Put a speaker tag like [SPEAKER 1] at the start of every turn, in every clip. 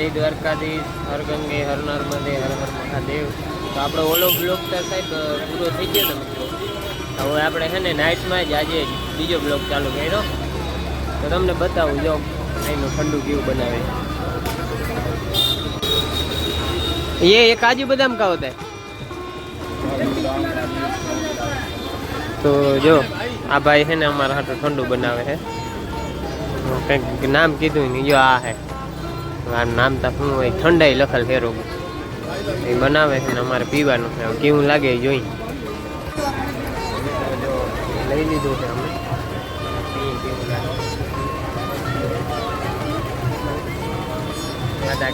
[SPEAKER 1] જય દ્વારકાધીશ, હર ગંગે, હર નર્મદે, હર હર મહાદેવ. તો આપણો ઓલો બ્લોગ તો સાહેબ પૂરો થઈ ગયો ને મિત્રો. હવે આપણે છે ને નાઇટમાં જ આજે બીજો બ્લોગ ચાલુ કર્યો. તો તમને બતાવું જો અહીંનું ઠંડુ કેવું બનાવે. ये काजू बादाम का होता है। तो जो आ भाई है ना हमारा हाथ ठंडू बनावे है, કંઈક નામ કીધું નહીં. જો આ હે આ નામ તો શું હોય, ઠંડાઈ લખેલ છે રોગ એ બનાવે છે ને અમારે પીવાનું છે. કેવું લાગે એ જોઈ. જો લઈ લીધું છે અમે, કેવું લાગે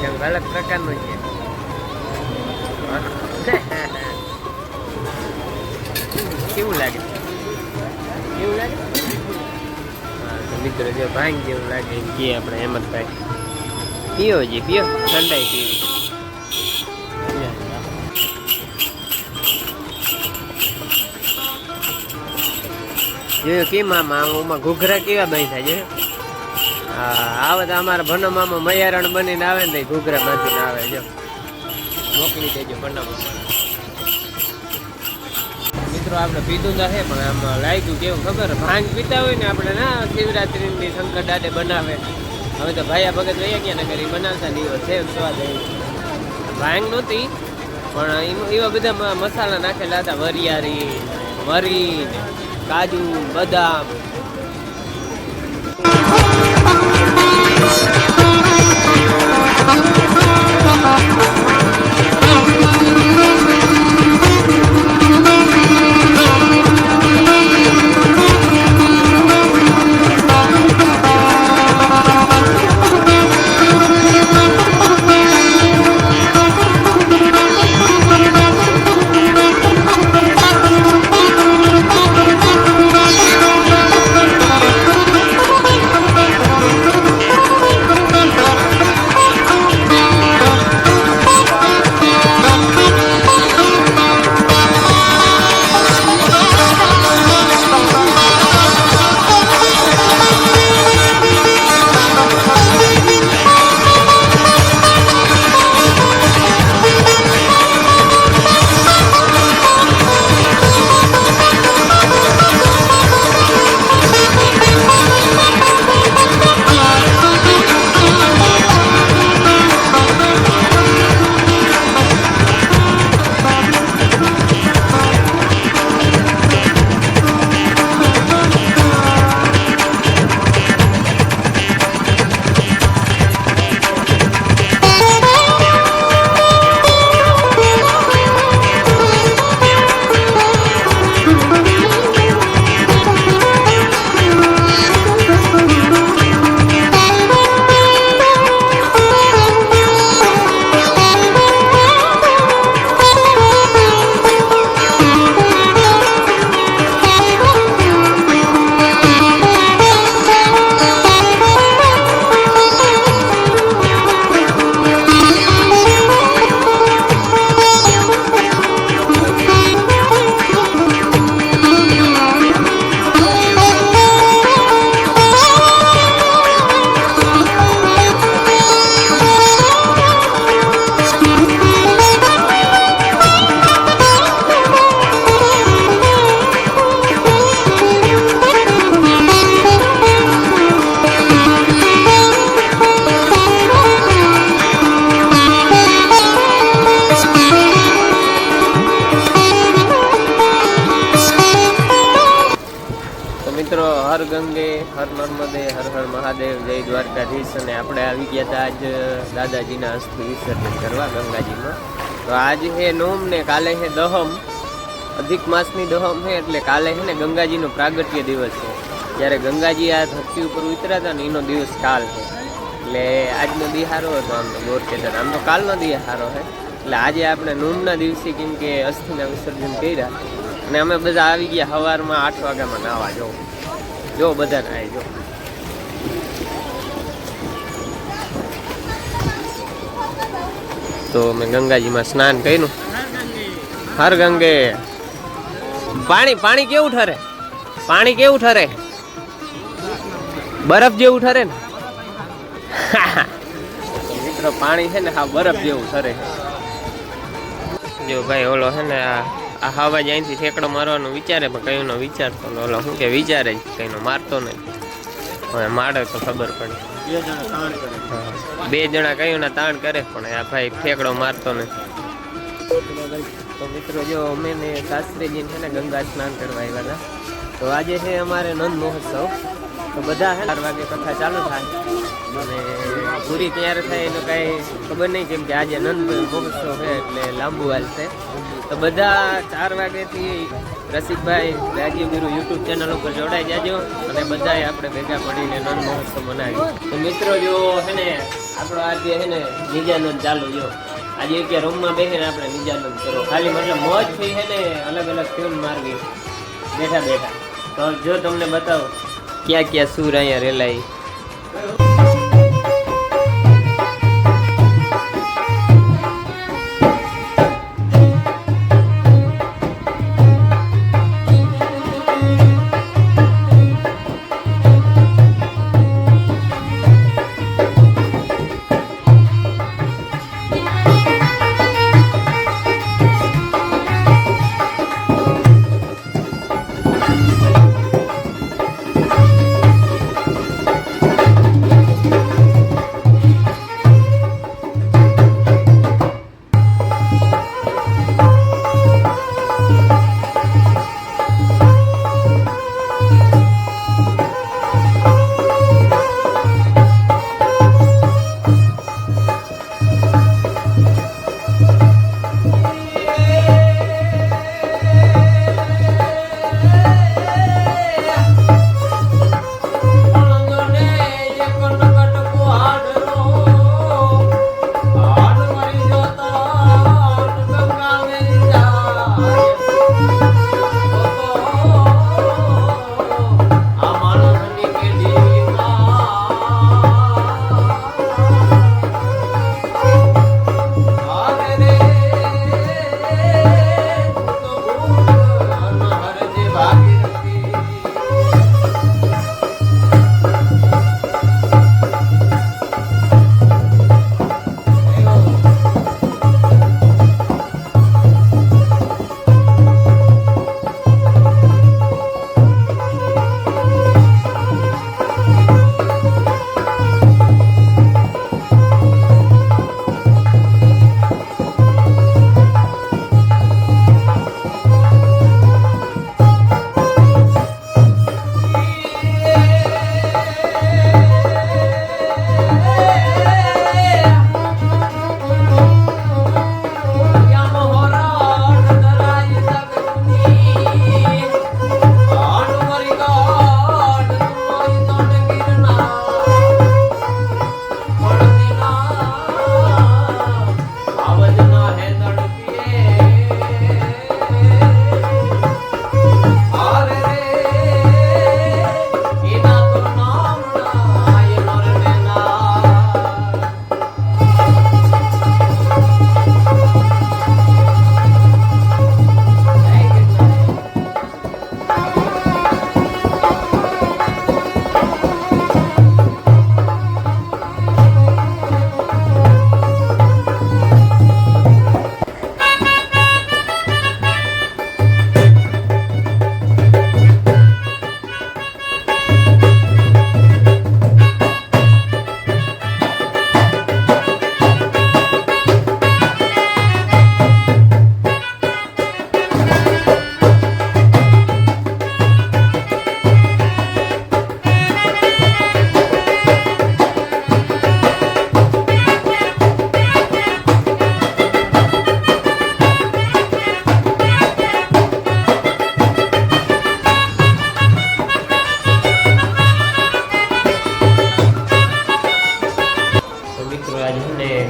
[SPEAKER 1] કંઈક અલગ પ્રકારનું છે. કેવું લાગે કેવું લાગે મિત્રો? જો ભાંગ જેવું લાગે એમ કે આપણે એમ જ થાય. પીઓ જી પીઓ, ઠંડાઈ પીવી. જોયું કેમ આમાં ઘૂઘરા કેવા બાંધ્યા છે. હા આવે તો અમારા ભનો મામા મયારણ બનીને આવે ને ઘૂઘરા બાંધીને આવે. જો મોકલી દેજો બનાવવા. મિત્રો આપણે પીધું તો છે પણ આમ લાગ્યું કેવું ખબર, ભાંગ પીતા હોય ને આપણે ના શિવરાત્રીની શંકર દાદે બનાવે. હવે તો ભાઈ ભગત વયા ગયા ને કરી બનાવતા દિવસ છે સ્વાદ. ભાંગ નહોતી પણ એવા બધા મસાલા નાખેલા હતા, વરિયાળી, મરી, કાજુ, બદામ. મિત્રો હર ગંગે, હર નર્મદે, હર હર મહાદેવ, જય દ્વારકાધીશ. અને આપણે આવી ગયા હતા આજ દાદાજીના અસ્થિ વિસર્જન કરવા ગંગાજીમાં. તો આજ હે નોમ ને કાલે હે દહમ, અધિક માસની દહમ છે એટલે કાલે છે ને ગંગાજીનો પ્રાગટ્ય દિવસ છે. જ્યારે ગંગાજી આ ધરતી ઉપર ઉતર્યા હતા ને એનો દિવસ કાલ છે. એટલે આજનો દિહારો હતો આમ તો ગોરચેતર, આમ તો કાલનો દિહારો છે. એટલે આજે આપણે નોમના દિવસે કેમ કે અસ્થિના વિસર્જન કર્યા અને અમે બધા આવી ગયા સવારમાં 8 વાગ્યામાં નાવા. જો બધા નાય જો. તો મેં ગંગાજીમાં સ્નાન કર્યું. હર ગંગે. પાણી કેવું ઠરે? પાણી કેવું ઠરે? બરફ જેવું ઠરે ને. મિત્રો મિત્રો પાણી છે ને હા બરફ જેવું સરે જો ભાઈ ઓલો છે ને આ હવા જ અહીંથી ઠેકડો મારવાનું વિચારે પણ કયું નો વિચારતો ઓલો શું કે વિચારે જ કઈનો મારતો નહીં હવે મારે તો ખબર પડે બે જણા કયું ના તાણ કરે પણ આ ભાઈ ઠેકડો મારતો નથી તો મિત્રો જો અમે ને શાસ્ત્રીજી છે ને ગંગા સ્નાન કરવા આવ્યા હતા તો આજે છે અમારે નંદ મહોત્સવ તો બધા છે 4 વાગે કથા ચાલુ થાય અને પૂરી ક્યારે થાય એનું કાંઈ ખબર નહીં કેમ કે આજે નંદ મહોત્સવ છે એટલે લાંબુ હાલશે તો બધા 4 વાગ્યાથી રસિકભાઈ રાજીવ ગુરુ યુટ્યુબ ચેનલ ઉપર જોડાઈ જાજો અને બધાએ આપણે ભેગા મળીને નંદ મહોત્સવ મનાવી તો મિત્રો જો છે ને આપણો આજે છે ને નિજાનંદ ચાલુ જો આજે કે રૂમમાં બેસીને આપણે નિજાનંદ કરો ખાલી મતલબ મોજ થઈ છે ને અલગ અલગ ટ્યુન મારવી બેઠા બેઠા તો જો તમને બતાવો ક્યાં ક્યાં સુર અહીંયા રેલાય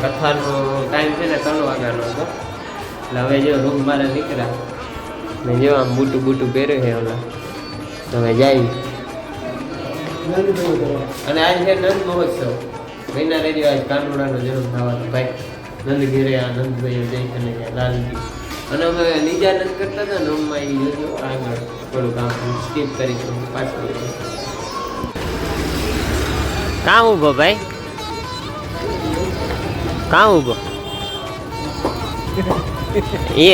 [SPEAKER 1] કથાનો ટાઈમ છે ને 3 વાગ્યાનો હતો એટલે હવે જો રૂમ બહાર નીકળ્યા ને જો આમ બૂટું બૂટું પહેરે છે ઓલા તમે જાય અને આજ છે નંદ મહોત્સવ મહિના રેડિયો આજ કાનુડાનો જન્મ થવાનો ભાઈ નંદ ઘેરે આ નંદભાઈ જઈ અને લાલજી અને અમે નિજાનંદ કરતા હતા ને રૂમમાં એ જોજો આગળ થોડું કામ સ્કીપ કરી પાછળ કામ ઉભો ભાઈ કાં ઊભો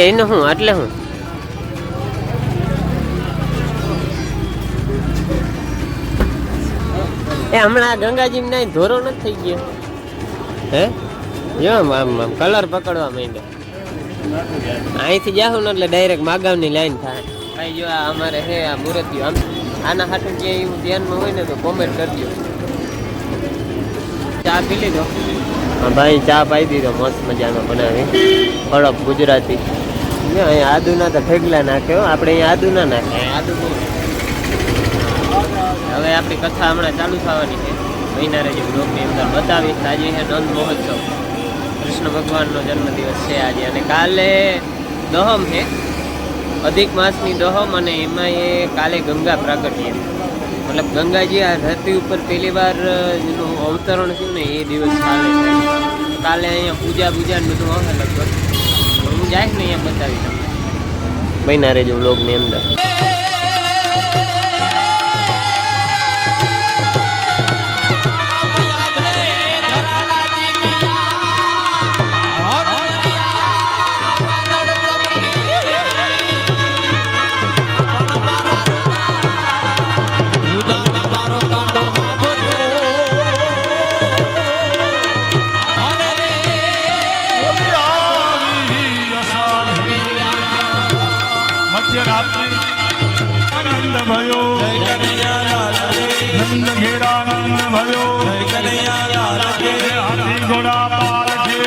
[SPEAKER 1] એનું શું એટલે શું એ હમણાં ગંગાજી ના ધોરો નથી થઈ ગયો હે જો આમ કલર પકડવા માંડ્યો અહીંથી જાઉં ને એટલે ડાયરેક્ટ માગાવની લાઈન થાય કઈ જો આ અમારે હે આ મૂર્તિઓ આમ આના હાટું ક્યાંય એવું ધ્યાનમાં હોય ને તો કોમેન્ટ કરજો ચા પી લીધો હા ભાઈ ચા પાઈ દીધો મસ્ત મજાનો બનાવી કડક ગુજરાતી અહીંયા આદુના તો ઠેગલા નાખ્યો આપણે અહીંયા આદુ ના નાખે આદુ બહુ હવે આપણી કથા હમણાં ચાલુ થવાની છે મહિના રેજી બ્લોગની અંદર બતાવીશ આજે છે નંદ મહોત્સવ કૃષ્ણ ભગવાનનો જન્મદિવસ છે આજે અને કાલે દહમ છે અધિક માસની દહમ અને એમાં એ કાલે ગંગા પ્રાગટ્ય મતલબ ગંગાજી આ ધરતી ઉપર પહેલી વાર જેનું અવતરણ થયું ને એ દિવસ કાલે છે કાલે અહીંયા પૂજા ને બધું આવે લગભગ હું જાય ને અહીંયા બતાવી દઉં મહિના રેજો બ્લોગની અંદર
[SPEAKER 2] आनंद भयो नंद घेरा नंद भयो हाथी घोड़ा पाल के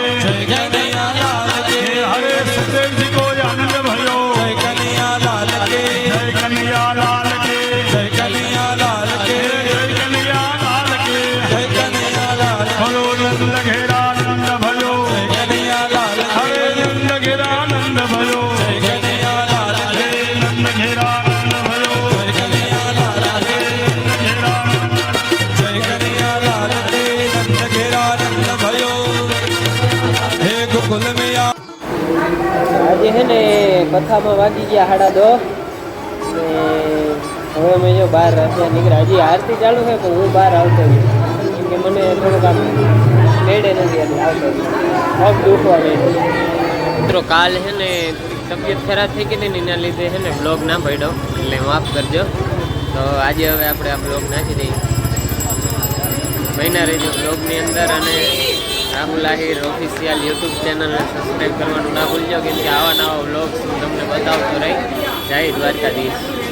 [SPEAKER 2] हरे सुखदेव जी को आनंद भयो जय कन्हैया लाल के जय कन्हैया लाल के जय कन्हैया लाल के जय कन्हैया लाल के जय कन्हैया लाल भयो नंद घेरा नंद भयो जय कन्हैया लाल हरे नंद घेरा नंद भयो जय कन्हैया लाल के नंद घेरा
[SPEAKER 1] આજે છે ને કથામાં વાગી ગયા 10:30 ને હવે અમે જો બહાર રસ્તા નીકળ્યા હજી આરતી ચાલુ છે પણ હું બહાર આવતો કેમ કે મને થોડુંક આમ મેળે નથી એટલે આવતો પગ દુખવા માંડ્યો મિત્રો કાલ છે ને તબિયત ખરાબ થઈ ગઈ ને એના લીધે છે ને બ્લોગ ના પડ્યો એટલે માફ કરજો તો આજે હવે આપણે આ બ્લોગ નાખી દઈએ મહિના રહેજો બ્લોગની અંદર અને રાહુલ આહિર ઓફિશિયલ યુટ્યુબ ચેનલને સબસ્ક્રાઈબ કરવાનું ના ભૂલજો કેમ કે આવા નવા વ્લોગ્સ હું તમને બતાવતો રહી જય દ્વારકાધીશ